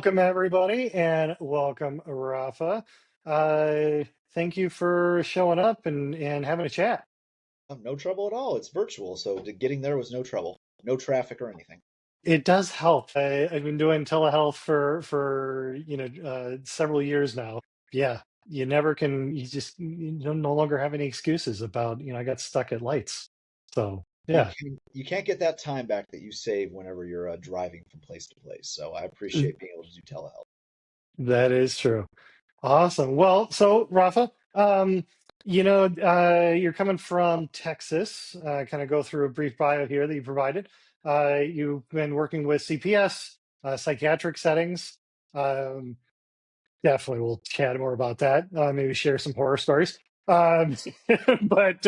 Welcome, everybody, and welcome, Rafa. Thank you for showing up and having a chat. No trouble at all. It's virtual, so getting there was no trouble. No traffic or anything. It does help. I've been doing telehealth for several years now. Yeah, you never can. You don't no longer have any excuses about I got stuck at lights. So You yeah, can't get that time back that you save whenever you're driving from place to place. So I appreciate being able to do telehealth. that is true. Awesome. Well, so Rafa, you're coming from Texas. Kind of go through a brief bio here that you provided. You've been working with CPS, psychiatric settings. Um, Definitely, we'll chat more about that. Maybe share some horror stories. Um, but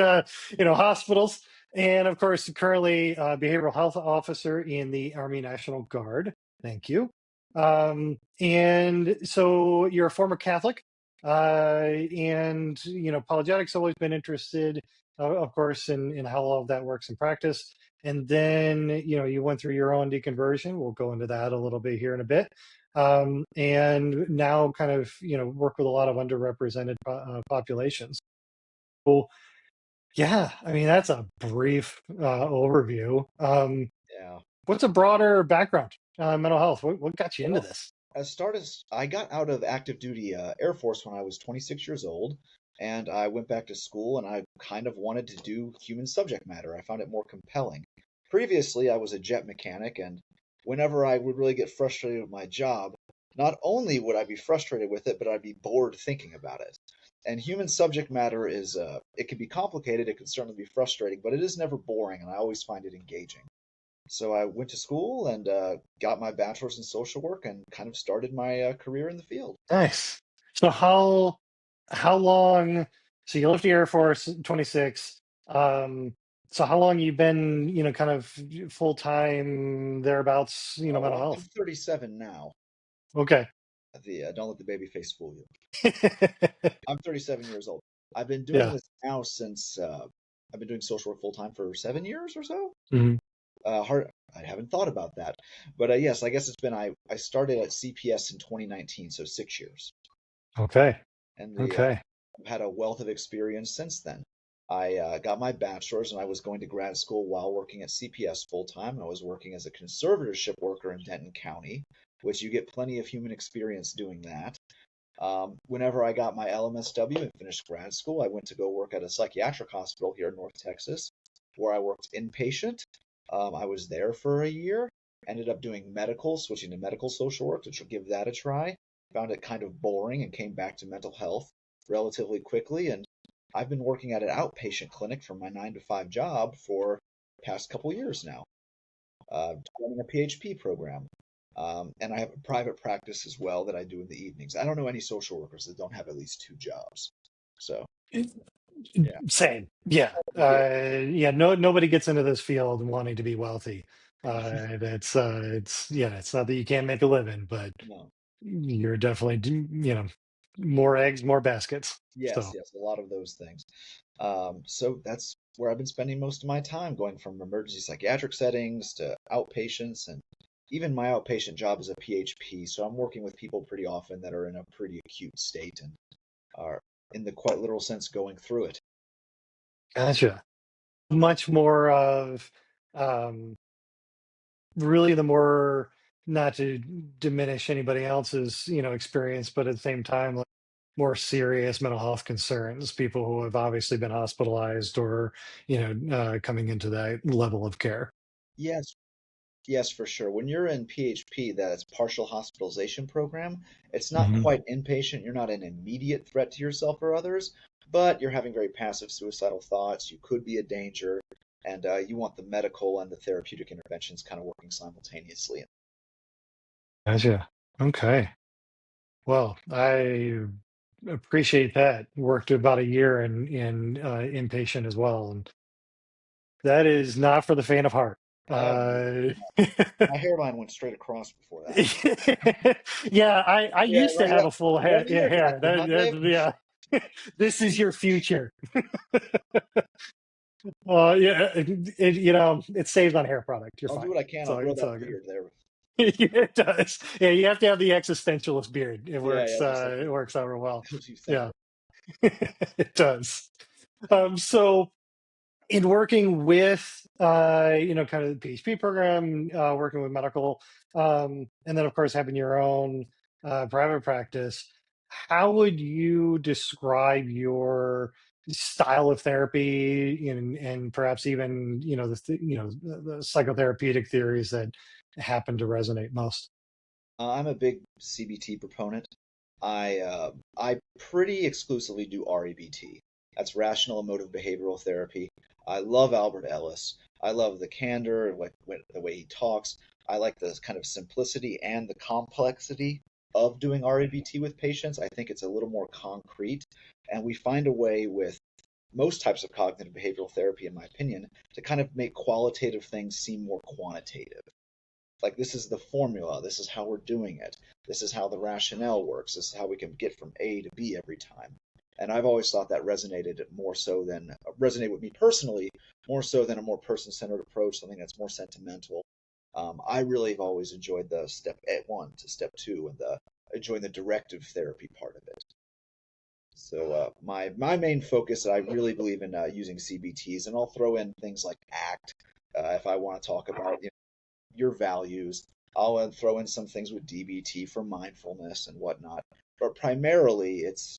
hospitals, and of course, currently behavioral health officer in the Army National Guard. Thank you. And so you're a former Catholic, and apologetics always been interested, of course, in how all of that works in practice. And then you went through your own deconversion. We'll go into that a little bit here in a bit, and now kind of work with a lot of underrepresented populations. So yeah, I mean that's a brief overview. Yeah. What's a broader background mental health? What got you into Well, this? I got out of active duty Air Force when I was 26 years old, and I went back to school, and I kind of wanted to do human subject matter. I found it more compelling. Previously, I was a jet mechanic, and whenever I would really get frustrated with my job, not only would I be frustrated with it, but I'd be bored thinking about it. And human subject matter is, it can be complicated, it can certainly be frustrating, but it is never boring, and I always find it engaging. So I went to school and got my bachelor's in social work and kind of started my career in the field. Nice. So how long? So you left the Air Force at 26. Um, so how long you been kind of full time thereabouts mental Well, I'm health? 37 now. Okay. Don't let the baby face fool you. I'm 37 years old. I've been doing Yeah. this now since I've been doing social work full time for 7 years or so. Mhm. Hard. I haven't thought about that, but yes, I guess it's been. I started at CPS in 2019, so 6 years, Okay. and Okay. I've had a wealth of experience since then. I got my bachelor's, and I was going to grad school while working at CPS full time. I was working as a conservatorship worker in Denton County, which you get plenty of human experience doing that. Whenever I got my LMSW and finished grad school, I went to go work at a psychiatric hospital here in North Texas, where I worked inpatient. I was there for a year, ended up doing medical, switching to medical social work to give that a try. Found it kind of boring and came back to mental health relatively quickly. And I've been working at an outpatient clinic from my 9 to 5 job for the past couple years now, running a PHP program. And I have a private practice as well that I do in the evenings. I don't know any social workers that don't have at least two jobs. So, yeah. Same. Yeah. Yeah. Yeah. No, nobody gets into this field wanting to be wealthy. It's not that you can't make a living, but No. you're definitely, more eggs, more baskets. Yes, So, yes, a lot of those things. So that's where I've been spending most of my time, going from emergency psychiatric settings to outpatients, and even my outpatient job is a PHP. So I'm working with people pretty often that are in a pretty acute state and are, in the quite literal sense, going through it. gotcha. Much more of, um, really the more, not to diminish anybody else's, experience, but at the same time, like more serious mental health concerns, people who have obviously been hospitalized or, coming into that level of care. Yes, yes, for sure. When you're in PHP, that's partial hospitalization program, it's not Hmm. quite inpatient. You're not an immediate threat to yourself or others, but you're having very passive suicidal thoughts. You could be a danger, and you want the medical and the therapeutic interventions kind of working simultaneously. Gotcha. Okay. Well, I appreciate that. Worked about a year in inpatient as well, and that is not for the faint of heart. Oh, Uh, my hairline went straight across before that. yeah, I Yeah, used to right. have a full One head, yeah, year hair. exactly, huh, Dave? Yeah, this is your future. Yeah, it saved on hair product. You're I'll do fine. what I can. I'll grow It's that all good. beard there. It does. Yeah, you have to have the existentialist beard. It Yeah, works. yeah, just like It works out real well. helps you think. Yeah, it does. So in working with kind of the PhD program, working with medical, and then of course having your own private practice, how would you describe your style of therapy and perhaps even the psychotherapeutic theories that happen to resonate most? I'm a big CBT proponent. I pretty exclusively do REBT. That's rational emotive behavioral therapy. I love Albert Ellis. I love the candor, the way he talks. I like the kind of simplicity and the complexity of doing REBT with patients. I think it's a little more concrete, and we find a way with most types of cognitive behavioral therapy, in my opinion, to kind of make qualitative things seem more quantitative. Like, this is the formula, this is how we're doing it, this is how the rationale works, this is how we can get from A to B every time. And I've always thought that resonated with me personally, more so than a more person-centered approach, something that's more sentimental. I really have always enjoyed the step one to step two, and the enjoying the directive therapy part of it. So my main focus, I really believe in using CBTs, and I'll throw in things like ACT if I want to talk about your values. I'll throw in some things with DBT for mindfulness and whatnot. But primarily, it's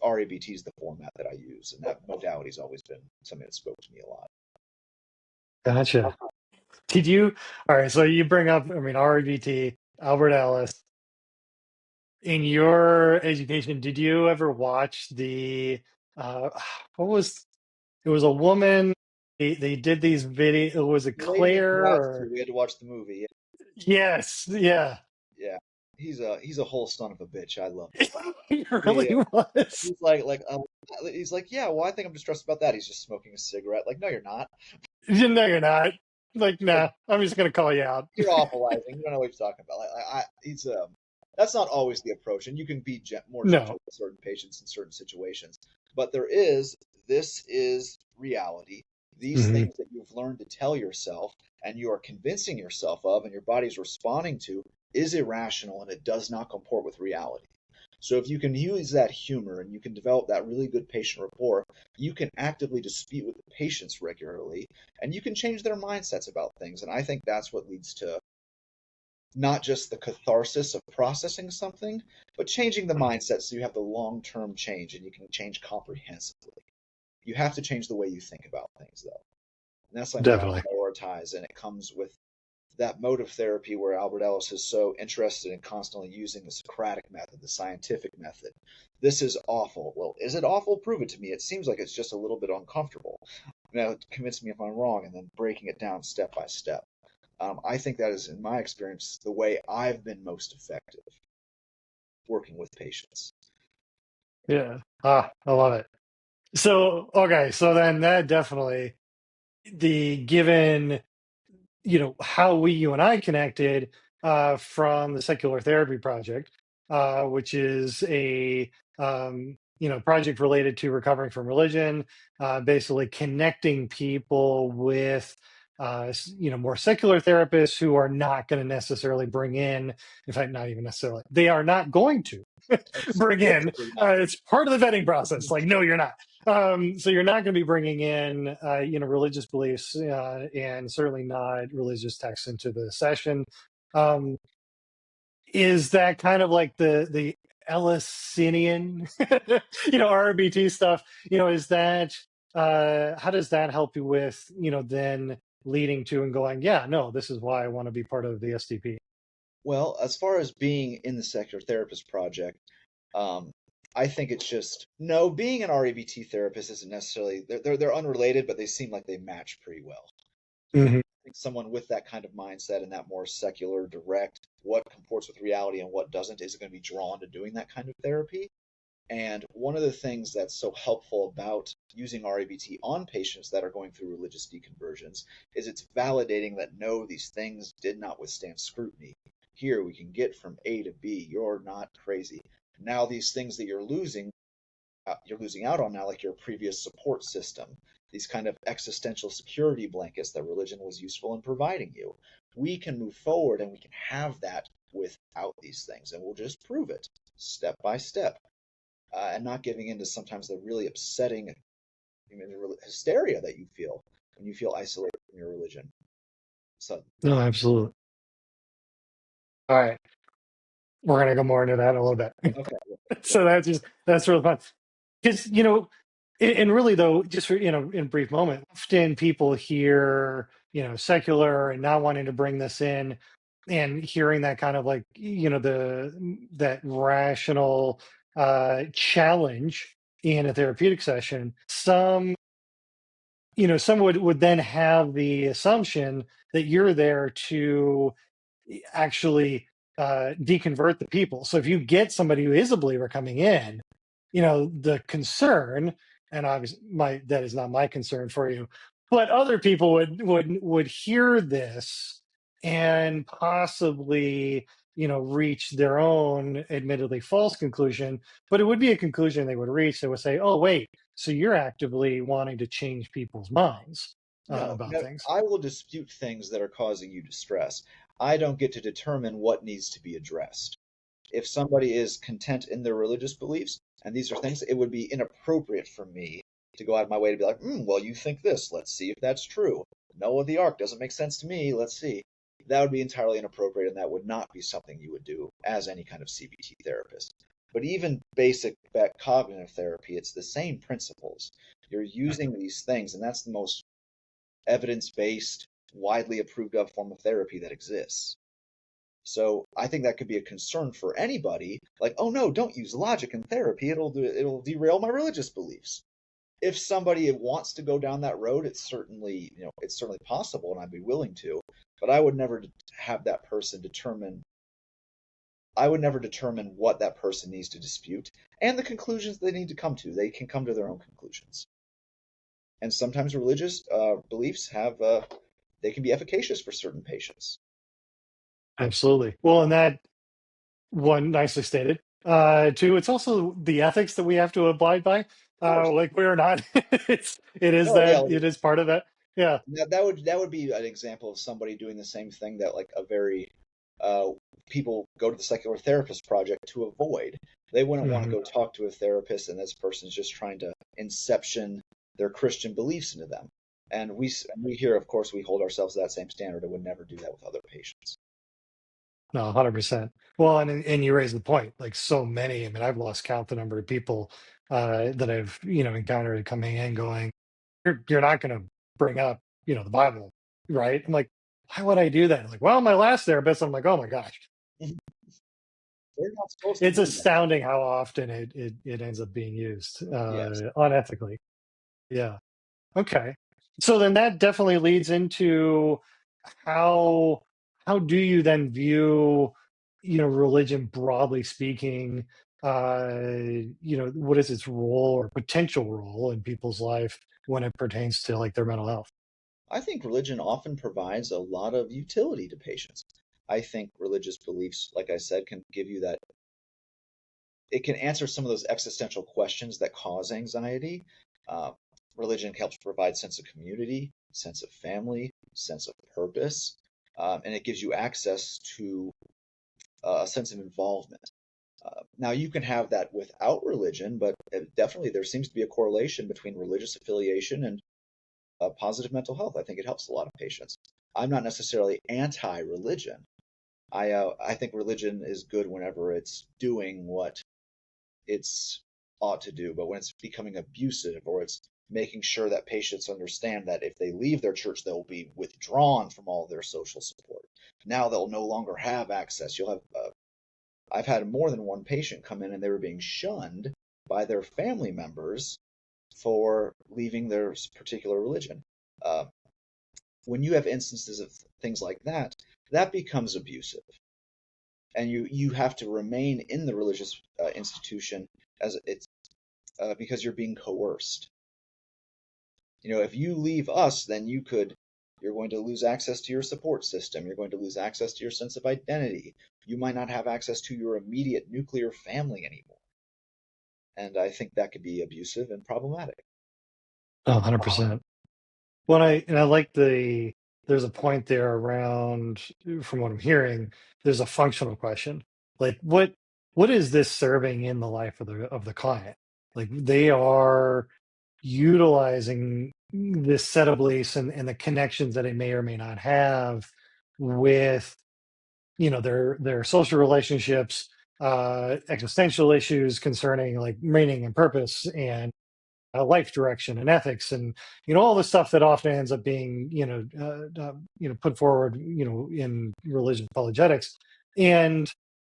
REBT is the format that I use, and that modality's always been something that spoke to me a lot. Gotcha. Did you? All right. So you bring up, I mean, REBT, Albert Ellis. In your education, did you ever watch the uh what was it was a woman, they did these video, it was a The lady in Claire grad or school, we had to watch the movie. yes, yeah. Yeah, he's a whole son of a bitch. I love him. It Yeah, really was. he's he's like, yeah. Well, I think I'm just stressed about that. He's just smoking a cigarette. Like, no, you're not. You know you're not. Like, He's like, nah, I'm just gonna call you out. you're awfulizing. You don't know what you're talking about. He's that's not always the approach, and you can be more No. gentle with certain patients in certain situations. But this is reality. These Hmm. things that you've learned to tell yourself and you are convincing yourself of, and your body's responding to, is irrational and it does not comport with reality. So if you can use that humor and you can develop that really good patient rapport, you can actively dispute with the patients regularly, and you can change their mindsets about things. And I think that's what leads to not just the catharsis of processing something, but changing the mindset so you have the long term change and you can change comprehensively. You have to change the way you think about things, though. And that's something that I Definitely. prioritize, and it comes with that mode of therapy where Albert Ellis is so interested in constantly using the Socratic method, the scientific method. This is awful. Well, is it awful? Prove it to me. It seems like it's just a little bit uncomfortable. Now, convince me if I'm wrong, and then breaking it down step by step. I think that is, in my experience, the way I've been most effective working with patients. Yeah. Ah, I love it. So okay, so then that definitely, the given how you and I connected from the Secular Therapy Project, which is a project related to recovering from religion, basically connecting people with more secular therapists who are not going to necessarily bring in fact, not even necessarily, they are not going to bring in. Explicitly not. It's part of the vetting process. Like, no, you're not. So you're not going to be bringing in, religious beliefs and certainly not religious texts into the session. Um, is that kind of like the Ellisinian, RBT stuff? Is that how does that help you with, then leading to and going, yeah, no, this is why I want to be part of the SDP. Well, as far as being in the Secular Therapist Project, um, I think it's just no. Being an REBT therapist isn't necessarily they're unrelated, but they seem like they match pretty well. Hmm. I think someone with that kind of mindset and that more secular, direct, what comports with reality and what doesn't, is going to be drawn to doing that kind of therapy. And one of the things that's so helpful about using REBT on patients that are going through religious deconversions is it's validating that no, these things did not withstand scrutiny. Here we can get from A to B. You're not crazy. Now these things that you're losing out on now, like your previous support system, these kind of existential security blankets that religion was useful in providing you. We can move forward and we can have that without these things, and we'll just prove it step by step, and not giving into sometimes the really upsetting hysteria that you feel when you feel isolated from your religion. So, No, absolutely. All right, we're gonna go more into that in a little bit. okay, So that's really fun because and really though, just for in a brief moment, often people hear secular and not wanting to bring this in, and hearing that kind of like that rational challenge in a therapeutic session. Some would then have the assumption that you're there to actually deconvert the people. So if you get somebody who is a believer coming in, the concern, and obviously that is not my concern for you, but other people would hear this and possibly reach their own admittedly false conclusion, but it would be a conclusion they would reach that would say, oh wait, so you're actively wanting to change people's minds no, about no, things. I will dispute things that are causing you distress. I don't get to determine what needs to be addressed. If somebody is content in their religious beliefs, and these are things, it would be inappropriate for me to go out of my way to be like, well, you think this. Let's see if that's true. Noah the Ark doesn't make sense to me. Let's see. That would be entirely inappropriate, and that would not be something you would do as any kind of CBT therapist. But even basic cognitive therapy, it's the same principles. You're using these things, and that's the most evidence based, widely approved of form of therapy that exists. So I think that could be a concern for anybody. Like, oh no, don't use logic in therapy. It'll derail my religious beliefs. If somebody wants to go down that road, it's certainly possible, and I'd be willing to. But I would never have that person determine. I would never determine what that person needs to dispute and the conclusions they need to come to. They can come to their own conclusions. And sometimes religious beliefs they can be efficacious for certain patients. Absolutely. Well, and that one nicely stated. Two, it's also the ethics that we have to abide by. Of course. Like we're not. No, yeah, It is part of that. Yeah. that would be an example of somebody doing the same thing that like a very uh, people go to the secular therapist project to avoid. They wouldn't want to Hmm. go talk to a therapist, and this person's just trying to inception their Christian beliefs into them. And we here, of course, we hold ourselves to that same standard and would never do that with other patients. No, 100%. Well, and you raise the point. Like so many. I mean, I've lost count the number of people that I've encountered coming in going, you're not going to bring up the Bible, right? I'm like, why would I do that? Like, well, my last therapist. I'm like, oh my gosh, They're not supposed to it's do that. astounding how often it ends up being used Yes. unethically. Yeah. Okay. So then that definitely leads into how how do you then view religion broadly speaking? What is its role or potential role in people's life when it pertains to like their mental health? I think religion often provides a lot of utility to patients. I think religious beliefs, like I said, can give you that it can answer some of those existential questions that cause anxiety. Uh, Religion helps provide sense of community, sense of family, sense of purpose, and it gives you access to a sense of involvement. Now, you can have that without religion, but definitely there seems to be a correlation between religious affiliation and positive mental health. I think it helps a lot of patients. I'm not necessarily anti-religion. I think religion is good whenever it's doing what it's ought to do, but when it's becoming abusive or it's making sure that patients understand that if they leave their church, they'll be withdrawn from all their social support. Now they'll no longer have access. I've had more than one patient come in and they were being shunned by their family members for leaving their particular religion. Uh, when you have instances of things like that, that becomes abusive, and you have to remain in the religious institution as it's because you're being coerced. If you leave us, then you're going to lose access to your support system. You're going to lose access to your sense of identity. You might not have access to your immediate nuclear family anymore. And I think that could be abusive and problematic. Oh, 100%. Well, and I like there's a point there around, from what I'm hearing, there's a functional question. Like what is this serving in the life of the client? Like they are utilizing this set of beliefs and the connections that it may or may not have with, their social relationships, existential issues concerning like meaning and purpose and life direction and ethics, and all the stuff that often ends up being put forward in religious apologetics, and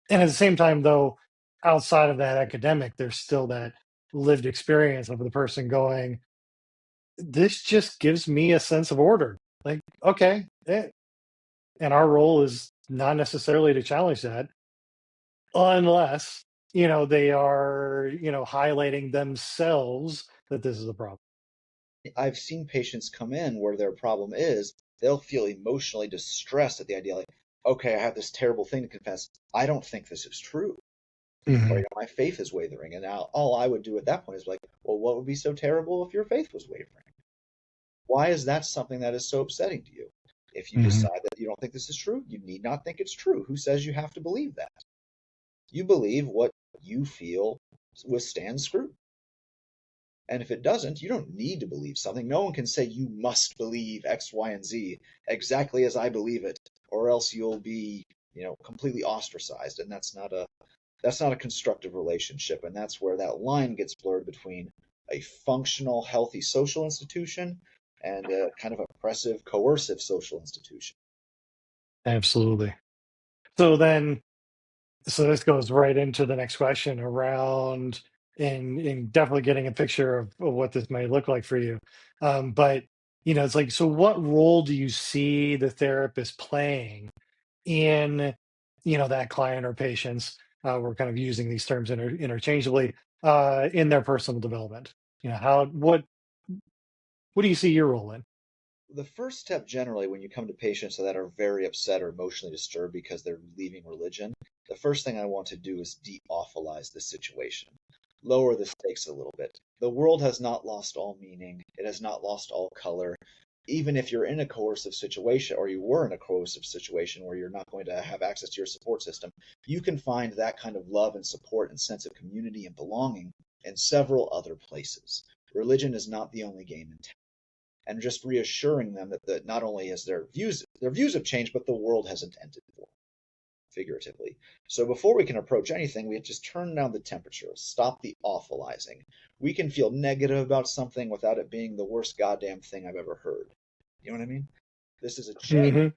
at the same time, though, outside of that academic, there's still that lived experience of the person going, this just gives me a sense of order. Like, okay, and our role is not necessarily to challenge that, unless they are highlighting themselves that this is a problem. I've seen patients come in where their problem is they'll feel emotionally distressed at the idea, like, okay, I have this terrible thing to confess. I don't think this is true. Or, Hmm. my faith is wavering. And now all I would do at that point is like, well, what would be so terrible if your faith was wavering? Why is that something that is so upsetting to you? If you Hmm. decide that you don't think this is true, you need not think it's true. Who says you have to believe that? You believe what you feel withstands scrutiny. And if it doesn't, you don't need to believe something. No one can say you must believe X, Y, and Z exactly as I believe it, or else you'll be, completely ostracized. And that's not a constructive relationship. And that's where that line gets blurred between a functional, healthy social institution and a kind of oppressive, coercive social institution. Absolutely. So then, so this goes right into the next question around, and definitely getting a picture of what this might look like for you. But it's like, so what role do you see the therapist playing in, that client or patients? We're kind of using these terms interchangeably, in their personal development. What do you see your role in? The first step generally when you come to patients that are very upset or emotionally disturbed because they're leaving religion, the first thing I want to do is de-awfulize the situation. Lower the stakes a little bit. The world has not lost all meaning. It has not lost all color. Even if you're in a coercive situation or you were in a coercive situation where you're not going to have access to your support system, you can find that kind of love and support and sense of community and belonging in several other places. Religion is not the only game in town, and just reassuring them that not only is their views have changed, but the world hasn't ended for them, figuratively. So before we can approach anything, we have to just turn down the temperature, stop the awfulizing. We can feel negative about something without it being the worst goddamn thing I've ever heard. You know what I mean? This is a change, Hmm.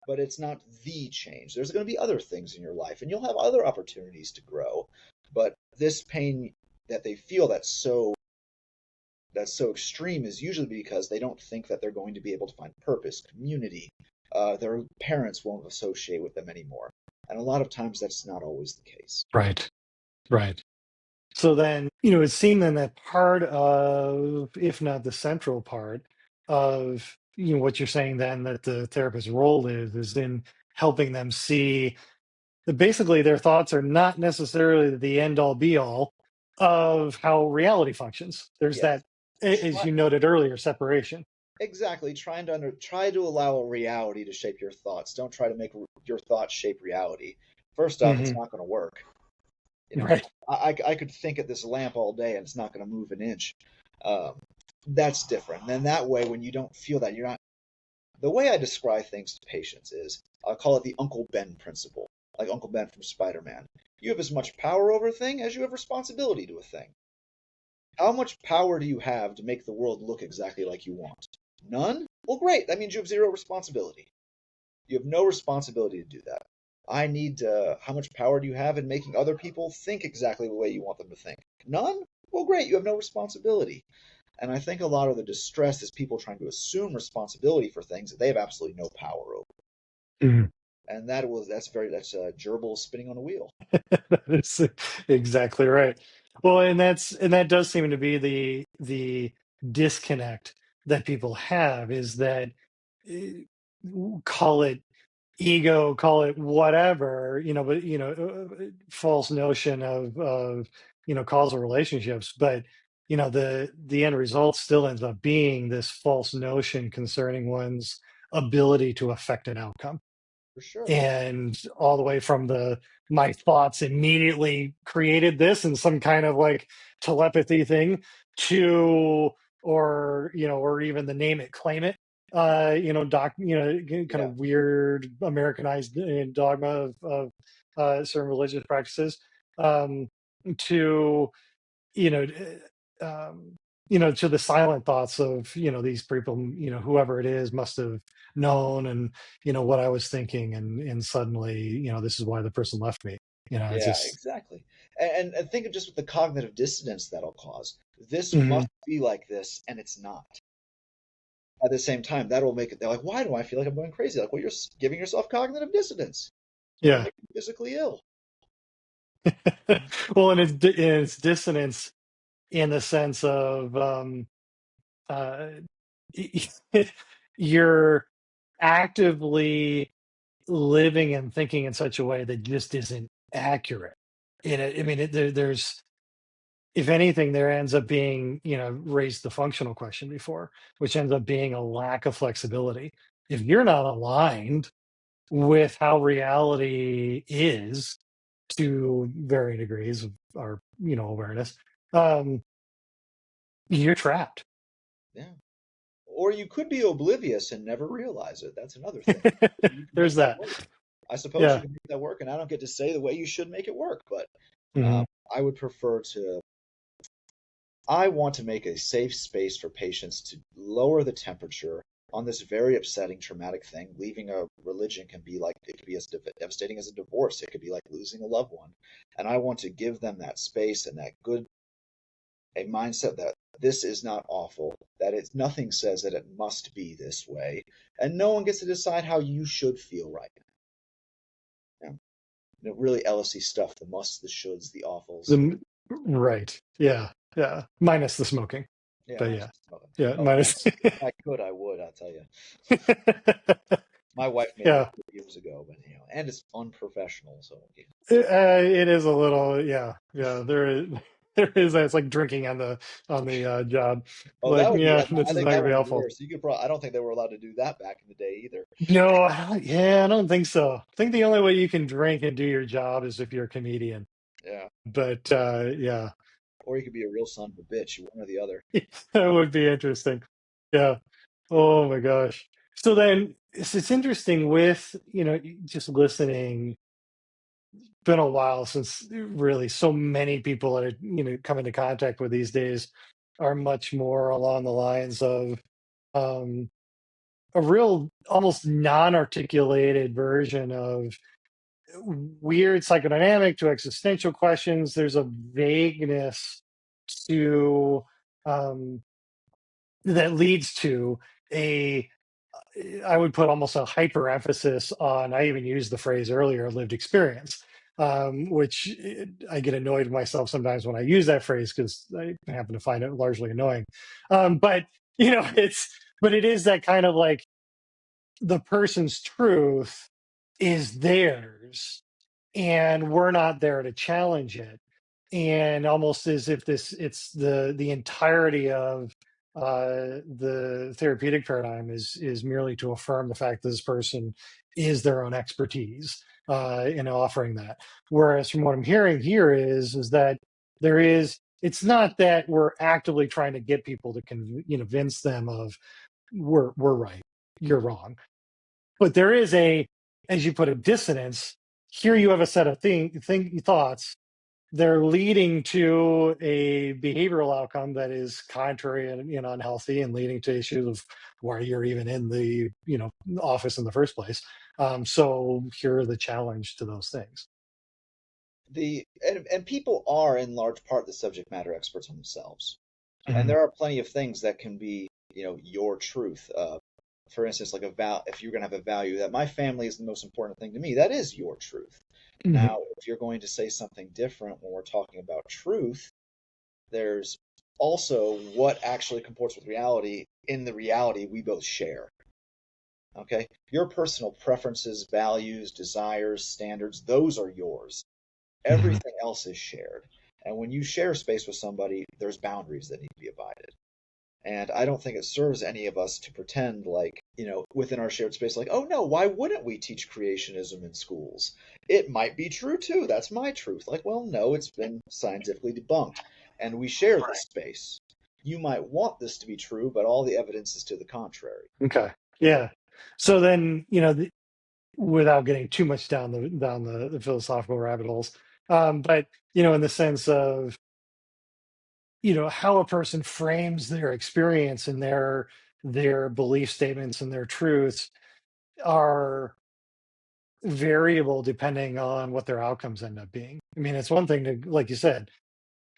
but it's not the change. There's going to be other things in your life, and you'll have other opportunities to grow. But this pain that they feel that's so extreme is usually because they don't think that they're going to be able to find purpose, community. Their parents won't associate with them anymore. And a lot of times that's not always the case. Right. Right. So then, it seemed then that part of, if not the central part of, what you're saying then that the therapist's role is in helping them see that basically their thoughts are not necessarily the end all be all of how reality functions. There's Yes. that, as Try, you noted earlier, separation. exactly. Try to allow reality to shape your thoughts. Don't try to make your thoughts shape reality. First off, it's Hmm. not going to work. You know, Right. I could think at this lamp all day and it's not going to move an inch. Um, that's different. And then that way, when you don't feel that, you're not. The way I describe things to patients is I call it the Uncle Ben principle, like Uncle Ben from Spider-Man. You have as much power over a thing as you have responsibility to a thing. How much power do you have to make the world look exactly like you want? None? Well, great. That means you have zero responsibility. You have no responsibility to do that. How much power do you have in making other people think exactly the way you want them to think? None? Well, great. You have no responsibility. And I think a lot of the distress is people trying to assume responsibility for things that they have absolutely no power over. Mhm. And that's a gerbil spinning on a wheel. That's exactly right. Well, and that does seem to be the disconnect that people have, is that, eh, call it ego, call it whatever, but false notion of causal relationships, but the end result still ends up being this false notion concerning one's ability to affect an outcome. For sure. And all the way from the my thoughts immediately created this and some kind of like telepathy thing to, or even the name it claim it, kind Yeah. of weird Americanized dogma of certain religious practices, um to you know to the silent thoughts of these people, whoever it is must have known, and what I was thinking, and suddenly this is why the person left me. It's Yeah, just. exactly. And think of just with the cognitive dissonance that'll cause. This Mhm. must be like this, and it's not. At the same time, that'll make it, they're like, why do I feel like I'm going crazy? Like, well, you're giving yourself cognitive dissonance. It'll Yeah. make you physically ill. Well, and it's dissonance in the sense of uh you're actively living and thinking in such a way that just isn't accurate. I mean, there's, if anything, there ends up being, raised the functional question before, which ends up being a lack of flexibility. If you're not aligned with how reality is to varying degrees of our, awareness, um, you're trapped. Yeah. Or you could be oblivious and never realize it. That's another thing. You can There's make that that. work. I suppose you Yeah. can make that work, and I don't get to say the way you should make it work, but Hmm. I would prefer to. I want to make a safe space for patients to lower the temperature on this very upsetting, traumatic thing. Leaving a religion can be like, it could be as devastating as a divorce. It could be like losing a loved one. And I want to give them that space and that good, a mindset that this is not awful, that it's nothing says that it must be this way. And no one gets to decide how you should feel right now. Really LSE stuff, the musts, the shoulds, the awfuls. The right. Yeah. Yeah. Minus the smoking. Yeah, But minus yeah. the smoking. Yeah. Oh, Minus. if I could, I would, I'll tell you. My wife made me Yeah. quit years ago, but and it's unprofessional. So yeah. It is a little, yeah, yeah. There is, there is. It's like drinking on the job. Oh, Like, that would be. yeah, this I is think not gonna that be would be helpful. worse. You could probably. I don't think they were allowed to do that back in the day either. No, yeah, I don't think so. I think the only way you can drink and do your job is if you're a comedian. Yeah, But yeah, or you could be a real son of a bitch, one or the other. that would be interesting. Yeah. Oh my gosh. So then it's interesting with just listening. Been a while since really so many people that are come into contact with these days are much more along the lines of um, a real almost non-articulated version of weird psychodynamic to existential questions. There's a vagueness to um, that leads to a, I would put almost a hyper emphasis on, I even used the phrase earlier, lived experience, which I get annoyed with myself sometimes when I use that phrase because I happen to find it largely annoying. But, but it is that kind of like the person's truth is theirs and we're not there to challenge it, and almost as if this it's the entirety of the therapeutic paradigm is merely to affirm the fact that this person is their own expertise in offering that, whereas from what I'm hearing here is that there is, it's not that we're actively trying to get people to convince them of we're right, you're wrong, but there is a, as you put a dissonance. Here you have a set of thoughts. They're leading to a behavioral outcome that is contrary and unhealthy, and leading to issues of why you're even in the office in the first place. So here are the challenge to those things. And people are in large part the subject matter experts on themselves, and Mhm. there are plenty of things that can be your truth. For instance, like if you're going to have a value that my family is the most important thing to me, that is your truth. Mhm. Now, if you're going to say something different when we're talking about truth, there's also what actually comports with reality in the reality we both share. Okay? Your personal preferences, values, desires, standards, those are yours. Mhm. Everything else is shared. And when you share space with somebody, there's boundaries that need to be abided. And I don't think it serves any of us to pretend like, within our shared space, like, oh no, why wouldn't we teach creationism in schools? It might be true too. That's my truth. Like, well, no, it's been scientifically debunked. And we share this space. You might want this to be true, but all the evidence is to the contrary. Okay. Yeah. So then, without getting too much down the philosophical rabbit holes, but in the sense of how a person frames their experience and their belief statements and their truths are variable depending on what their outcomes end up being. I mean, it's one thing to, like you said,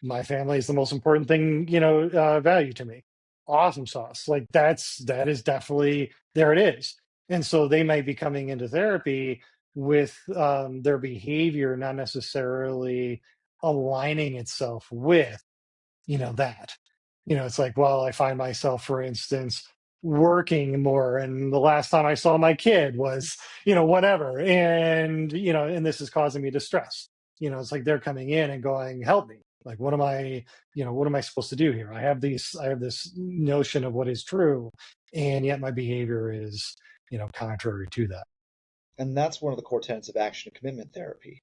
my family is the most important thing, value to me. Awesome sauce. Like that is definitely there it is. And so they might be coming into therapy with their behavior not necessarily aligning itself with that. It's like, well, I find myself, for instance, working more, and the last time I saw my kid was, whatever, and this is causing me distress. It's like they're coming in and going, help me. Like, what am I supposed to do here? I have this notion of what is true, and yet my behavior is, contrary to that. And that's one of the core tenets of action and commitment therapy.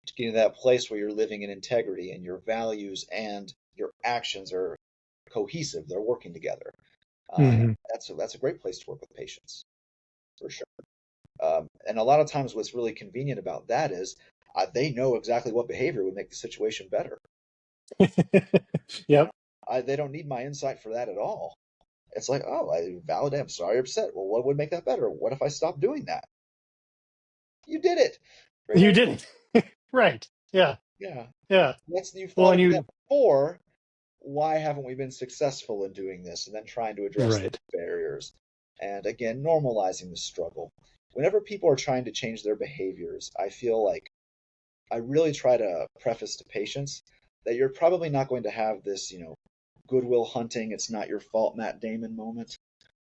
To get to that place where you're living in integrity and your values and your actions are cohesive, they're working together. Hmm. That's a great place to work with patients, for sure. And a lot of times, what's really convenient about that is they know exactly what behavior would make the situation better. You know, Yep. they don't need my insight for that at all. It's like, oh, I validate. I'm sorry, you're upset. Well, what would make that better? What if I stopped doing that? You did it. Great You idea. did it. Right. Yeah. Yeah. Yeah. You've Well, thought and of that you before. Why haven't we been successful in doing this? And then trying to address those right. barriers. And again, normalizing the struggle. Whenever people are trying to change their behaviors, I feel like I really try to preface to patients that you're probably not going to have this, goodwill hunting, it's not your fault, Matt Damon moment.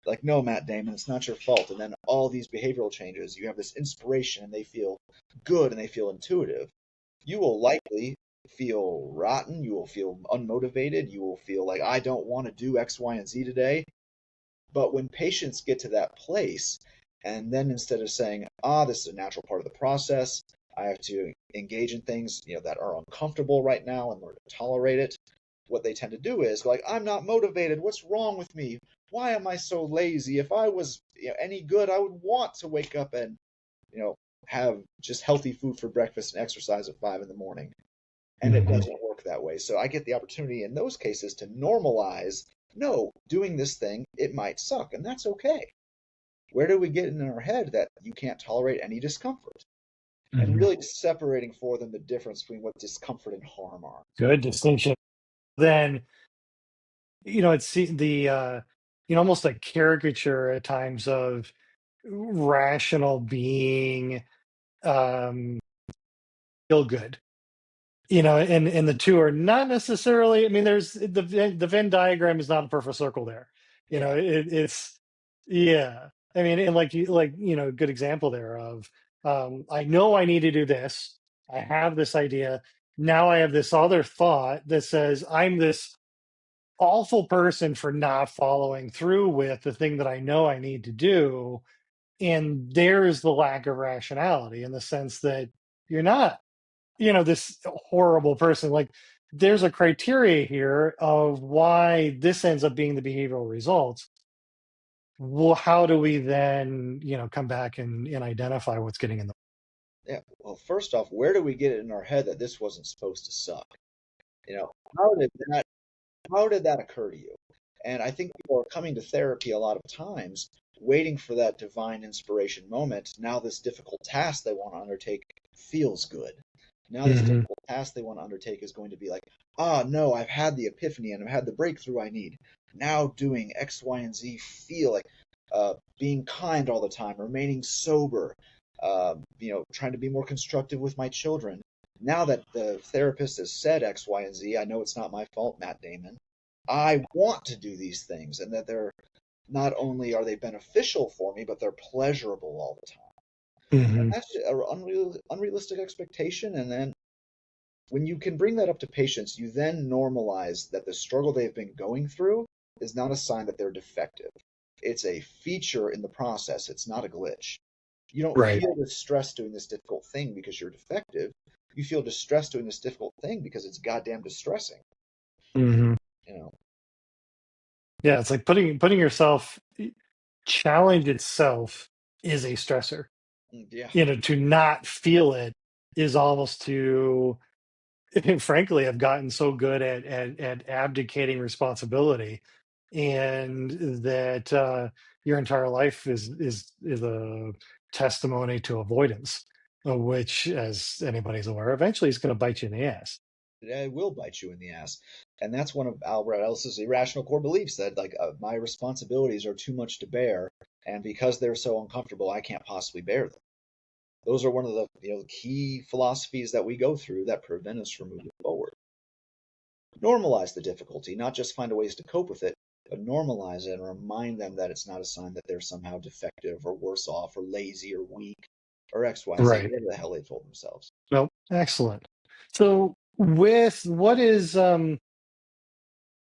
Like, no, Matt Damon, it's not your fault. And then all these behavioral changes, you have this inspiration and they feel good and they feel intuitive. You will likely feel rotten. You will feel unmotivated. You will feel like, I don't want to do X, Y, and Z today. But when patients get to that place, and then instead of saying, this is a natural part of the process, I have to engage in things, that are uncomfortable right now in order to tolerate it, what they tend to do is like, I'm not motivated. What's wrong with me? Why am I so lazy? If I was, any good, I would want to wake up and, you know, have just healthy food for breakfast and exercise at 5 in the morning. And it Hmm. doesn't work that way. So I get the opportunity in those cases to normalize, no, doing this thing, it might suck, and that's okay. Where do we get in our head that you can't tolerate any discomfort? And Hmm. really separating for them the difference between what discomfort and harm are. Good distinction. Then it's almost a caricature at times of rational being, um, feel good. And the two are not necessarily. I mean, there's the Venn diagram is not a perfect circle there. Yeah. It's yeah. I mean, and good example there of I know I need to do this. I have this idea. Now I have this other thought that says I'm this awful person for not following through with the thing that I know I need to do. And there's the lack of rationality in the sense that you're not, this horrible person. Like there's a criteria here of why this ends up being the behavioral results. Well, how do we then, come back and identify what's getting in the Yeah. Well, first off, where do we get it in our head that this wasn't supposed to suck? You know, how did that how did that occur to you? And I think people are coming to therapy a lot of times waiting for that divine inspiration moment. Now this difficult task they want to undertake feels good. Now this hmm difficult task they want to undertake is going to be like, no, I've had the epiphany and I've had the breakthrough I need. Now doing X, Y, and Z feel like being kind all the time, remaining sober, trying to be more constructive with my children. Now that the therapist has said X, Y, and Z, I know it's not my fault, Matt Damon. I want to do these things, and that they're not only are they beneficial for me, but they're pleasurable all the time. And hmm that's an unrealistic expectation. And then When you can bring that up to patients, you then normalize that the struggle they've been going through is not a sign that they're defective. It's a feature in the process, it's not a glitch. You don't Right. feel distress doing this difficult thing because you're defective. You feel distress doing this difficult thing because it's goddamn distressing. Hmm. You know, Yeah, it's like putting yourself, challenge itself is a stressor. yeah, To not feel it is almost to, frankly, have gotten so good at abdicating responsibility, and that your entire life is a testimony to avoidance, which, as anybody's aware, eventually is going to bite you in the ass. it will bite you in the ass. And that's one of Albert Ellis's irrational core beliefs that like my responsibilities are too much to bear, and because they're so uncomfortable, I can't possibly bear them. Those are one of the key philosophies that we go through that prevent us from moving forward. Normalize the difficulty, not just find ways to cope with it, but normalize it and remind them that it's not a sign that they're somehow defective or worse off or lazy or weak or XYZ, Right. whatever the hell they told themselves. Well, excellent. So, with what is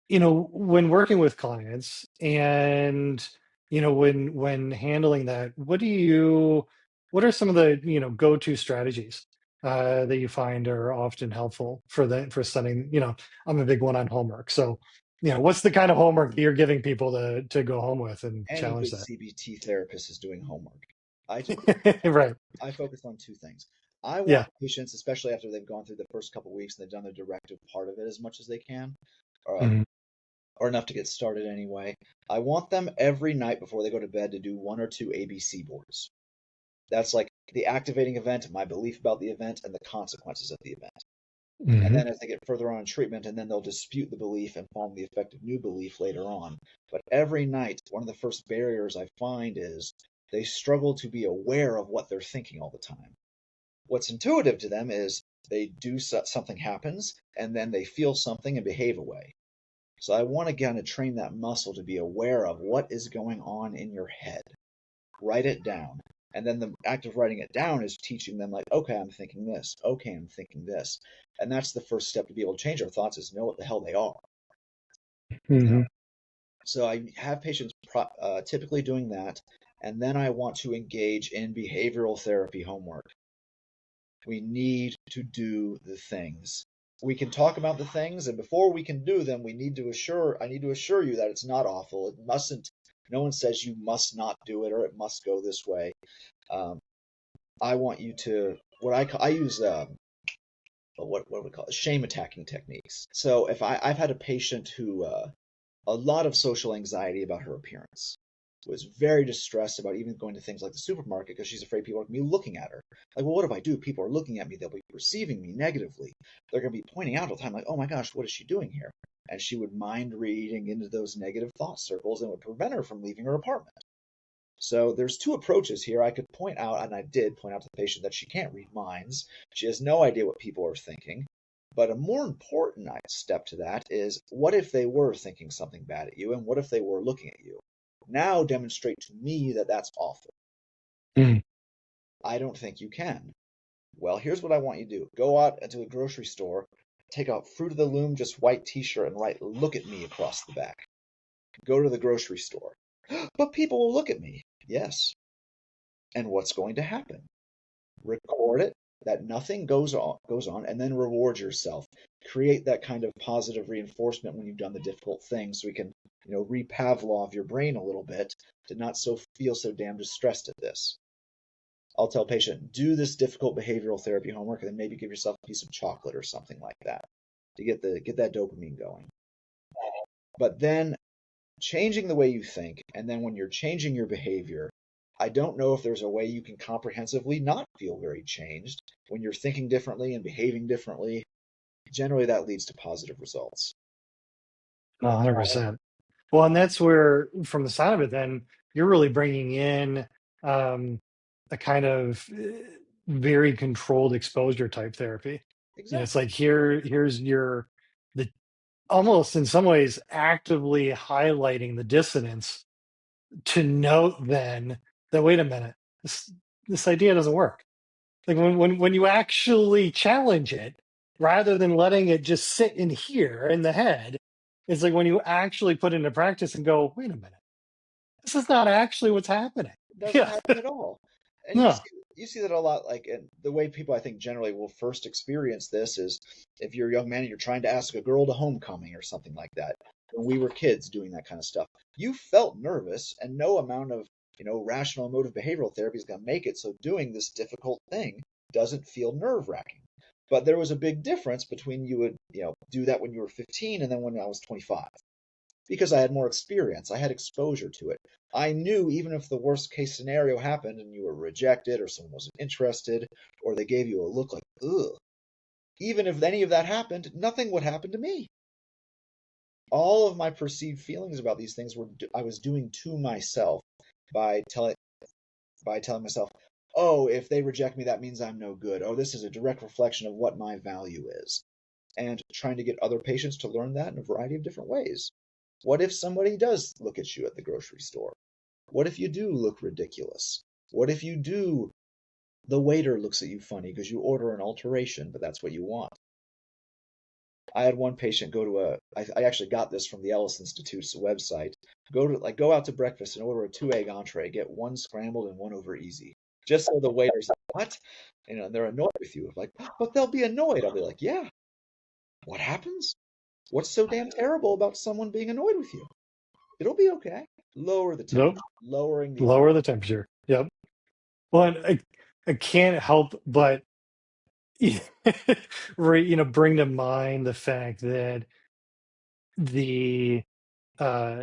when working with clients, and when handling that, what are some of the go-to strategies that you find are often helpful for setting, I'm a big one on homework. So, what's the kind of homework that you're giving people to go home with and Any challenge good that? CBT therapist is doing homework. I Right. I focus on two things. I Yeah. want patients, especially after they've gone through the first couple of weeks and they've done the directive part of it as much as they can, or, Mhm. or enough to get started anyway. I want them every night before they go to bed to do one or two ABC boards. That's like the activating event, my belief about the event, and the consequences of the event. And Mhm. then as they get further on in treatment, and then they'll dispute the belief and form the effective new belief later on. But every night, one of the first barriers I find is they struggle to be aware of what they're thinking all the time. What's intuitive to them is they do something happens, and then they feel something and behave away. So I want to kind of train that muscle to be aware of what is going on in your head. Write it down. And then the act of writing it down is teaching them, like, okay, I'm thinking this. Okay, I'm thinking this. And that's the first step to be able to change our thoughts is know what the hell they are. You know? Mhm. So I have patients typically doing that. And then I want to engage in behavioral therapy homework. We need to do the things. We can talk about the things, and before we can do them, I need to assure you that it's not awful. It mustn't, no one says you must not do it or it must go this way. Um, I want you to I use what do we call it? Shame attacking techniques. So if I've had a patient who a lot of social anxiety about her appearance, was very distressed about even going to things like the supermarket because she's afraid people are going to be looking at her. Like, well, what if I do? People are looking at me. They'll be perceiving me negatively. They're going to be pointing out all the time, like, oh my gosh, what is she doing here? And she would mind reading into those negative thought circles and would prevent her from leaving her apartment. So there's two approaches here. I could point out, and I did point out to the patient that she can't read minds. She has no idea what people are thinking. But a more important step to that is what if they were thinking something bad at you, and what if they were looking at you? Now demonstrate to me that that's awful. Mhm. I don't think you can. Well, here's what I want you to do. Go out into a grocery store, take out Fruit of the Loom, just white t-shirt, and write "look at me" across the back. Go to the grocery store. But people will look at me. Yes. And what's going to happen? Record it, that nothing goes on, and then reward yourself. Create that kind of positive reinforcement when you've done the difficult things, so we can, re-Pavlov your brain a little bit to not feel so damn distressed at this. I'll tell patient, do this difficult behavioral therapy homework, and then maybe give yourself a piece of chocolate or something like that to get that dopamine going. But then changing the way you think, and then when you're changing your behavior, I don't know if there's a way you can comprehensively not feel very changed when you're thinking differently and behaving differently. Generally, that leads to positive results. 100%. Well, and that's where, from the sound of it, then you're really bringing in um, a kind of very controlled exposure type therapy. It's Exactly. like, here's the almost in some ways actively highlighting the dissonance to note then that, wait a minute, this idea doesn't work. Like when you actually challenge it, rather than letting it just sit in here in the head. It's like when you actually put it into practice and go, wait a minute, this is not actually what's happening. It doesn't Yeah, happen at all. And no, you see that a lot, like, and the way people I think generally will first experience this is if you're a young man and you're trying to ask a girl to homecoming or something like that. When we were kids doing that kind of stuff, you felt nervous, and no amount of rational emotive behavioral therapy is going to make it so doing this difficult thing doesn't feel nerve wracking. But there was a big difference between you would do that when you were 15 and then when I was 25, because I had more experience. I had exposure to it. I knew even if the worst case scenario happened and you were rejected or someone wasn't interested or they gave you a look like, ugh, even if any of that happened, nothing would happen to me. All of my perceived feelings about these things were I was doing to myself by telling myself, "Oh, if they reject me, that means I'm no good. Oh, this is a direct reflection of what my value is." And trying to get other patients to learn that in a variety of different ways. What if somebody does look at you at the grocery store? What if you do look ridiculous? What if you do, the waiter looks at you funny because you order an alteration, but that's what you want? I had one patient go to I actually got this from the Ellis Institute's website. Go out to breakfast and order a 2 egg entree, get one scrambled and one over easy. Just so the waiter's like, what? They're annoyed with you. Like, but they'll be annoyed. I'll be like, yeah, what happens? What's so damn terrible about someone being annoyed with you? It'll be okay. Lower the nope, temperature, lowering the lower emotion. the temperature. Yep. Well, and I can't help but bring to mind the fact that the uh,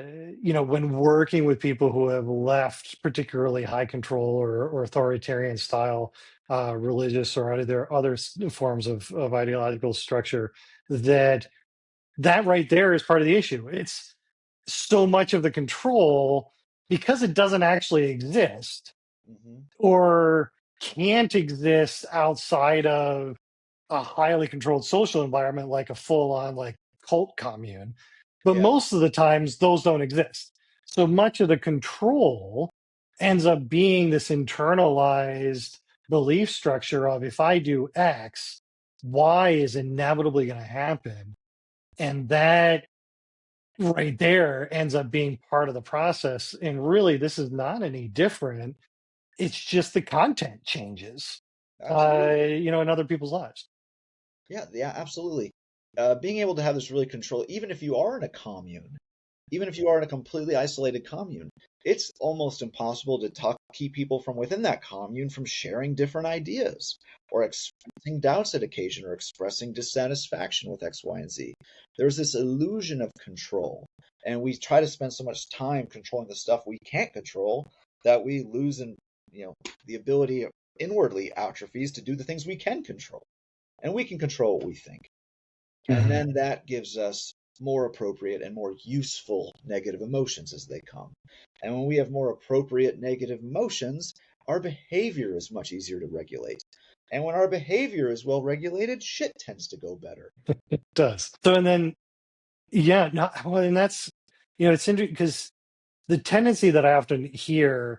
when working with people who have left particularly high control or authoritarian style religious or other forms of ideological structure, that right there is part of the issue. It's so much of the control because it doesn't actually exist Hmm. or can't exist outside of a highly controlled social environment like a full-on like cult commune. But Yeah, most of the times those don't exist. So much of the control ends up being this internalized belief structure of if I do X, Y is inevitably going to happen. And that right there ends up being part of the process. And really, this is not any different. It's just the content changes, absolutely. in other people's lives. Yeah, yeah, absolutely. Being able to have this really control, even if you are in a commune, even if you are in a completely isolated commune, it's almost impossible to keep people from within that commune from sharing different ideas or expressing doubts at occasion or expressing dissatisfaction with X, Y, and Z. There's this illusion of control, and we try to spend so much time controlling the stuff we can't control that we lose in, the ability inwardly atrophies to do the things we can control. And we can control what we think. And Mhm. then that gives us more appropriate and more useful negative emotions as they come. And when we have more appropriate negative emotions, our behavior is much easier to regulate. And when our behavior is well regulated, shit tends to go better. Does. So, and then, yeah, no, well, and that's, it's interesting because the tendency that I often hear,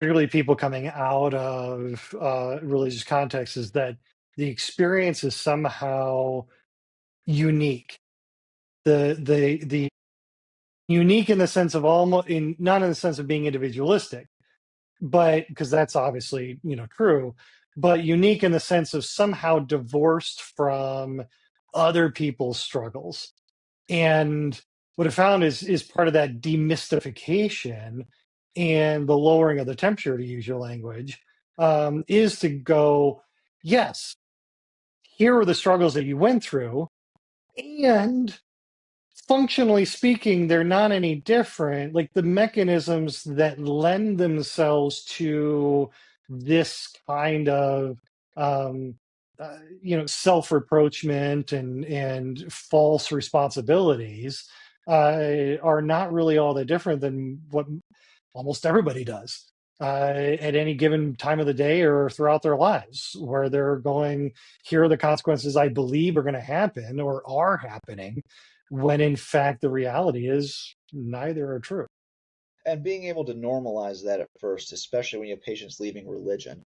particularly people coming out of religious contexts, is that the experience is somehow unique. The unique in the sense of almost in not in the sense of being individualistic, but because that's obviously true, but unique in the sense of somehow divorced from other people's struggles. And what I found is part of that demystification and the lowering of the temperature, to use your language, is to go, yes, here are the struggles that you went through, and functionally speaking, they're not any different. Like the mechanisms that lend themselves to this kind of um, self-reproachment and false responsibilities are not really all that different than what almost everybody does at any given time of the day or throughout their lives, where they're going, here are the consequences I believe are going to happen or are happening, when in fact the reality is neither are true. And being able to normalize that at first, especially when you have patients leaving religion.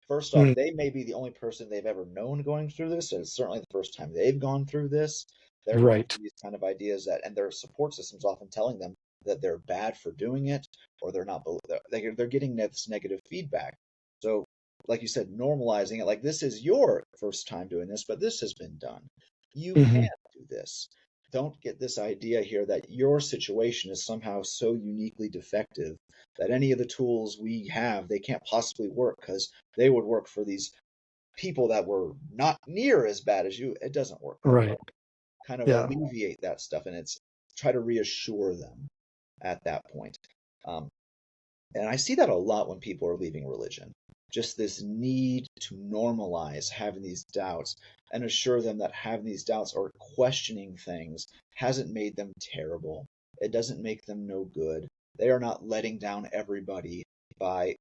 First off, Mm, they may be the only person they've ever known going through this, and it's certainly the first time they've gone through this. They're going right. through these kind of ideas that, and their support system's often telling them that they're bad for doing it, or they're not, they're getting this negative feedback. So, like you said, normalizing it, like this is your first time doing this, but this has been done. You can Hmm. do this. Don't get this idea here that your situation is somehow so uniquely defective that any of the tools we have, they can't possibly work because they would work for these people that were not near as bad as you. It doesn't work that way. Right. Kind of Yeah. alleviate that stuff, and it's try to reassure them at that point. Um, and I see that a lot when people are leaving religion. Just this need to normalize having these doubts and assure them that having these doubts or questioning things hasn't made them terrible. It doesn't make them no good. They are not letting down everybody by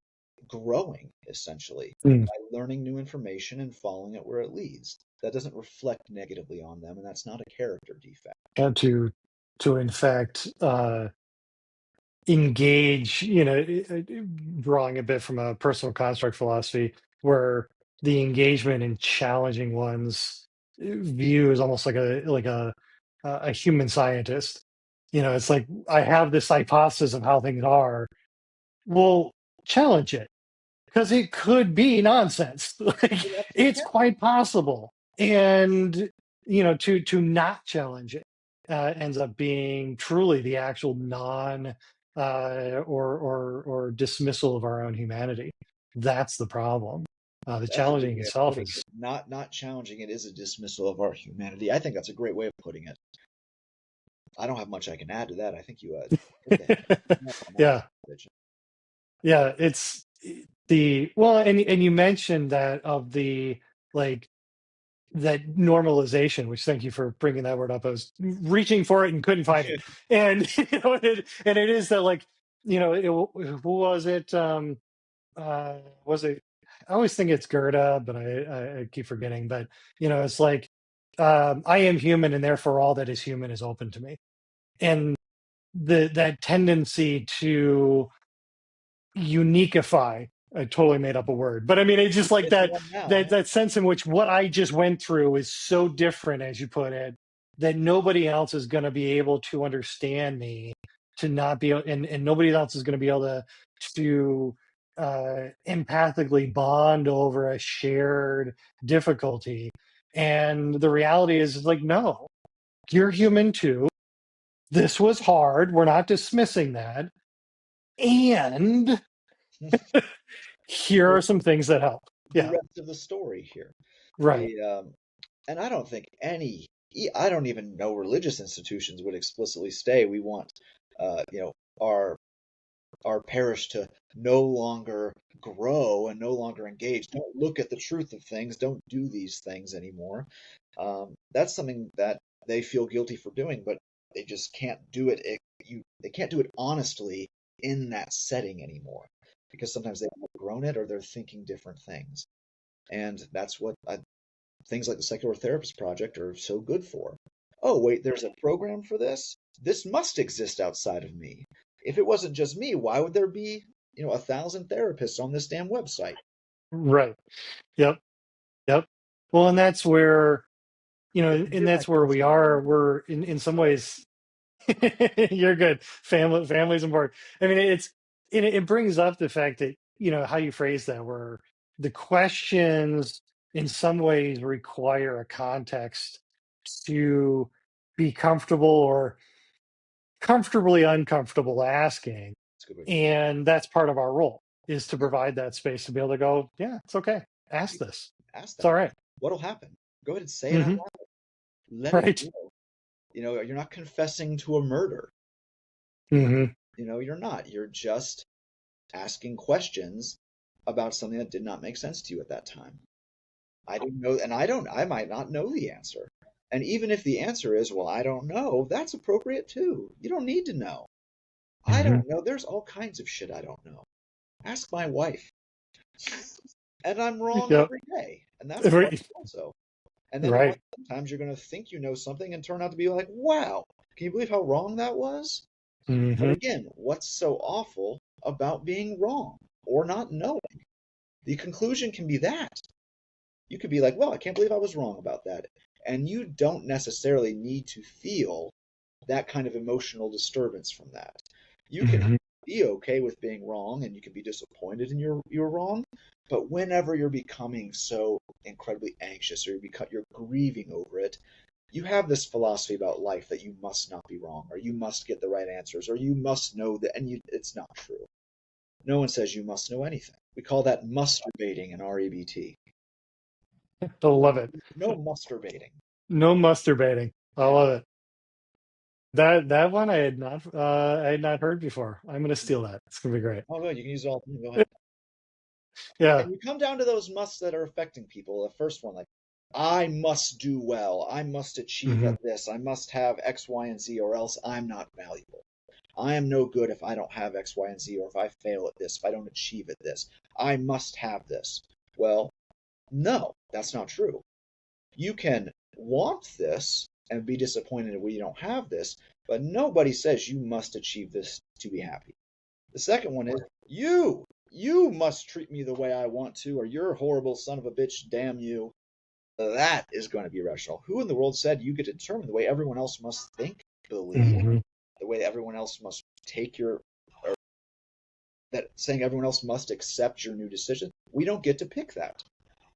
growing, essentially, Mm. by learning new information and following it where it leads. That doesn't reflect negatively on them, and that's not a character defect. And to in fact engage, drawing a bit from a personal construct philosophy, where the engagement in challenging one's view is almost like a human scientist. It's like I have this hypothesis of how things are. Well, challenge it because it could be nonsense. Like It absolutely it's can. quite possible, and to not challenge it ends up being truly the actual non or dismissal of our own humanity. That's the problem. The That's a good challenging way of itself putting is it. Not challenging it is a dismissal of our humanity. I think that's a great way of putting it. I don't have much I can add to that. I think you hit the nail on the head, yeah, Rich. yeah. It's the well, and you mentioned that of the like that normalization, which thank you for bringing that word up. I was reaching for it and couldn't find it. And and it is that like, who was it? Was it I always think it's Gerda, but I keep forgetting. But it's like I am human and therefore all that is human is open to me. And that tendency to uniqueify. I totally made up a word, but I mean, it's just like It's that one now, that huh? that sense in which what I just went through is so different, as you put it, that nobody else is going to be able to understand me, to not be, and nobody else is going to be able to empathically bond over a shared difficulty. And the reality is like, no, you're human too. This was hard. We're not dismissing that. And here Here's are some things that help. the Yeah, rest of the story here. right. The and I don't think I don't even know religious institutions would explicitly say we want our parish to no longer grow and no longer engage. Don't look at the truth of things. Don't do these things anymore. That's something that they feel guilty for doing, but they just can't do it. They can't do it honestly in that setting anymore because sometimes they've outgrown it or they're thinking different things. And that's what things like the Secular Therapist Project are so good for. Oh, wait, there's a program for this? This must exist outside of me. If it wasn't just me, why would there be, 1,000 therapists on this damn website? Right. Yep. Yep. Well, and that's where, If you and hear my that's where kids we yelling, are. We're in some sorry. ways, you're good. Family's important. I mean, it brings up the fact that, how you phrase that, where the questions in some ways require a context to be comfortable or comfortably uncomfortable asking. That's a good way of putting And that's part of our role, is to it. provide that space to be able to go, yeah, it's okay. Ask Yeah, this. ask It's all that. right. What'll happen? Go ahead and say it out Hmm. loud. Let it Right. go. You're not confessing to a murder. Hmm. You're not. You're just asking questions about something that did not make sense to you at that time. I don't know, and I might not know the answer. And even if the answer is, well, I don't know, that's appropriate too. You don't need to know. I Hmm. don't know. There's all kinds of shit I don't know. Ask my wife. And I'm wrong Yep. every day. And that's part Right. of it also. And then Right. sometimes you're going to think you know something and turn out to be like, wow, can you believe how wrong that was? But Hmm. again, what's so awful about being wrong or not knowing? The conclusion can be that. You could be like, well, I can't believe I was wrong about that. And you don't necessarily need to feel that kind of emotional disturbance from that. You can Hmm. be okay with being wrong and you can be disappointed in you're wrong, but whenever you're becoming so incredibly anxious or you're grieving over it, you have this philosophy about life that you must not be wrong or you must get the right answers or you must know that it's not true. No one says you must know anything. We call that masturbating in REBT. I love it. No masturbating. No masturbating. I Yeah. love it. That one I had not heard before. I'm gonna steal that. It's gonna be great. Oh, good. You can use it all. Go ahead. Yeah. And you come down to those musts that are affecting people. The first one, like, I must do well. I must achieve Hmm. at this. I must have X, Y, and Z, or else I'm not valuable. I am no good if I don't have X, Y, and Z, or if I fail at this, if I don't achieve at this. I must have this. Well, no, that's not true. You can want this and be disappointed when you don't have this, but nobody says you must achieve this to be happy. The second one is you must treat me the way I want to, or you're a horrible son of a bitch, damn you. That is going to be irrational. Who in the world said you get to determine the way everyone else must think, believe, Hmm. the way everyone else must take your, or that saying everyone else must accept your new decision? We don't get to pick that.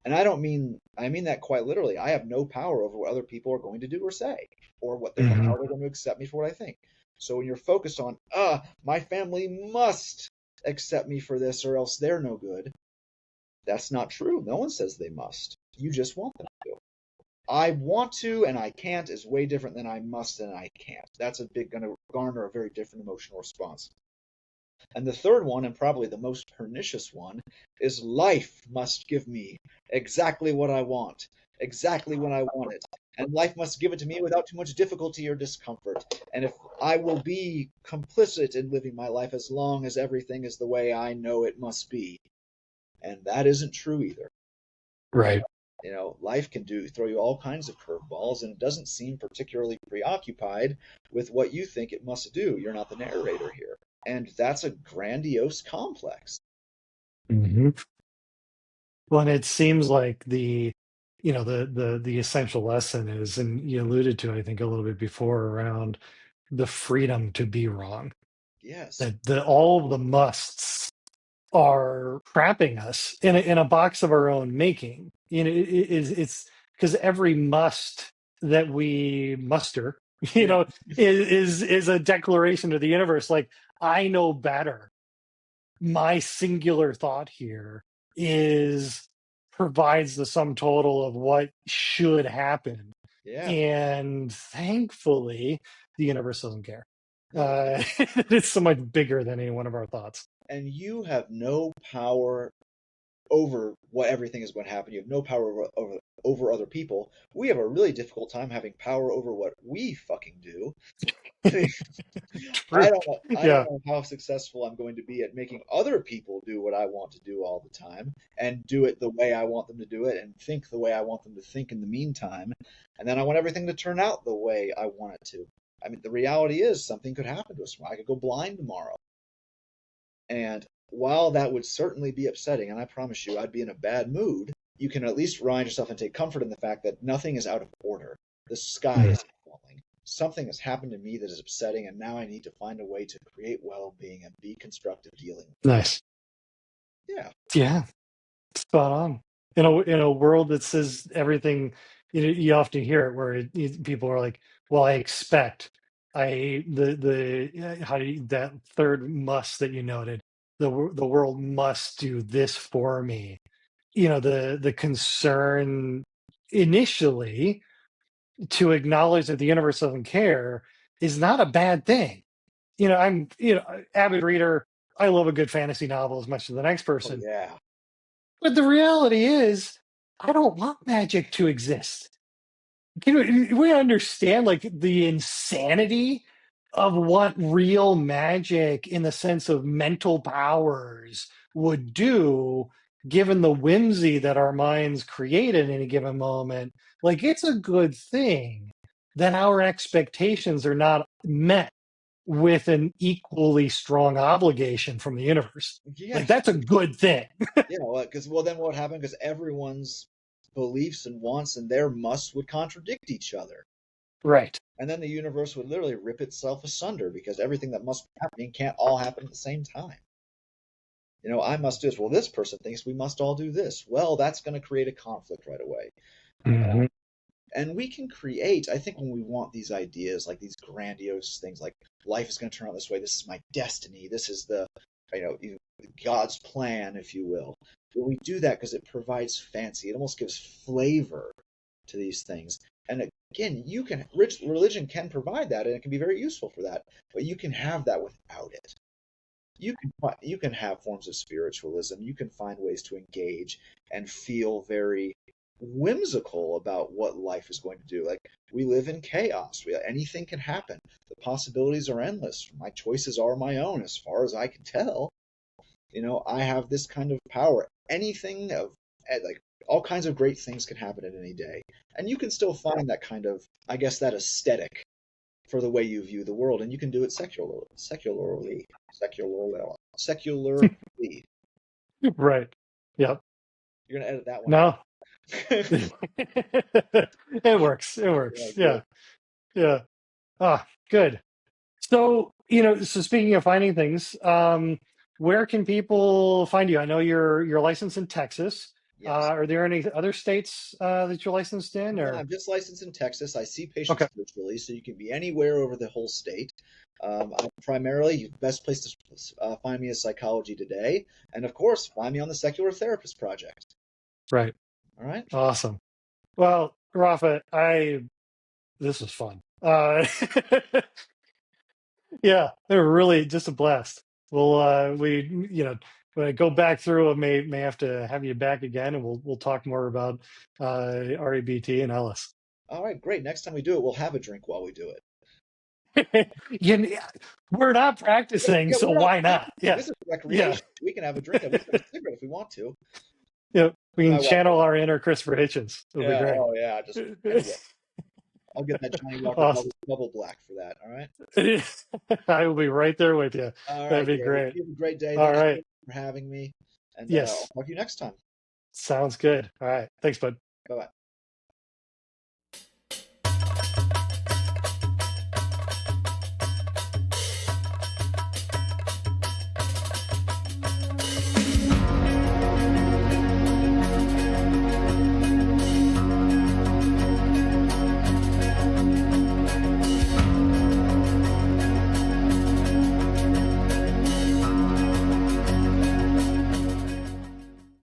And I mean that quite literally. I have no power over what other people are going to do or say, or Hmm. how they're going to accept me for what I think. So when you're focused on, my family must accept me for this or else they're no good, that's not true. No one says they must. You just want them to. I want to and I can't is way different than I must and I can't. That's going to garner a very different emotional response. And the third one, and probably the most pernicious one, is life must give me exactly what I want, exactly when I want it. And life must give it to me without too much difficulty or discomfort. And if I will be complicit in living my life as long as everything is the way I know it must be. And that isn't true either. Right. Life can throw you all kinds of curveballs, and it doesn't seem particularly preoccupied with what you think it must do. You're not the narrator here. And that's a grandiose complex. Hmm. Well, and it seems like the essential lesson is, and you alluded to, I think, a little bit before around the freedom to be wrong. Yes. That all of the musts are trapping us in a box of our own making. It's because every must that we muster, Yeah. is a declaration to the universe. Like, I know better. My singular thought here is provides the sum total of what should happen, Yeah. and thankfully the universe doesn't care. No. It's so much bigger than any one of our thoughts. And you have no power over what everything is going to happen. You have no power over other people. We have a really difficult time having power over what we fucking do. True. I don't Yeah. know how successful I'm going to be at making other people do what I want to do all the time and do it the way I want them to do it and think the way I want them to think in the meantime. And then I want everything to turn out the way I want it to. I mean, the reality is something could happen to us tomorrow. I could go blind tomorrow. And while that would certainly be upsetting, and I promise you I'd be in a bad mood, you can at least remind yourself and take comfort in the fact that nothing is out of order. The sky Mhm. is falling. Something has happened to me that is upsetting, and now I need to find a way to create well being and be constructive dealing with it. Nice. Yeah. Yeah. Spot on. In a world that says everything, you often hear it where people are like, "Well, I expect." How do you, that third must that you noted, the world must do this for me. The concern initially to acknowledge that the universe doesn't care is not a bad thing. I'm avid reader. I love a good fantasy novel as much as the next Oh, person. yeah. But the reality is, I don't want magic to exist. We understand like the insanity of what real magic in the sense of mental powers would do given the whimsy that our minds create at any given moment. Like, it's a good thing that our expectations are not met with an equally strong obligation from the universe. Like Yes. that's a good thing. Yeah, well, then what happened? Because everyone's beliefs and wants and their musts would contradict each other. Right. And then the universe would literally rip itself asunder because everything that must be happening can't all happen at the same time. I must do this. Well, this person thinks we must all do this. Well, that's going to create a conflict right away. Hmm. And we can create, I think, when we want these ideas, like these grandiose things, like life is going to turn out this way. This is my destiny. This is God's plan, if you will. But we do that because it provides fancy. It almost gives flavor to these things. And again, religion can provide that, and it can be very useful for that. But you can have that without it. You can have forms of spiritualism. You can find ways to engage and feel very whimsical about what life is going to do. Like we live in chaos. Anything can happen. The possibilities are endless. My choices are my own, as far as I can tell. I have this kind of power. Anything of like all kinds of great things can happen at any day, and you can still find that kind of, I guess, that aesthetic for the way you view the world, and you can do it secularly. Right. Yep. You're gonna edit that one out. No. It works. It Yeah, works. good. Yeah. Yeah. Ah, good. So, so speaking of finding things, where can people find you? I know you're licensed in Texas. Yes. Are there any other states that you're licensed in, No, or I'm just licensed in Texas. I see patients okay, virtually, so you can be anywhere over the whole state. I'm primarily, best place to find me is Psychology Today, and of course, find me on the Secular Therapist Project. right? All right. Awesome. Well, Rafa, I this was fun. Yeah, they were really just a blast. Well, when I go back through, I may have to have you back again, and we'll talk more about REBT and Ellis. All right, great. Next time we do it, we'll have a drink while we do it. you, we're not practicing, Yeah, so we're not why not? practicing. Yeah, This is yeah, recreation. We can have a drink and we can have a cigarette if we want to. yeah. We My can wife. channel our inner Christopher Hitchens. It'll be Yeah. great. Oh, yeah. Just anyway, I'll get that Johnny Walker Awesome. bubble black for that. All right. I will be right there with you. All That'd right, be David. great. You have a great day. All Thanks right. for having me, and I'll Yes. talk to you next time. Sounds good. All right. Thanks, bud. Bye bye.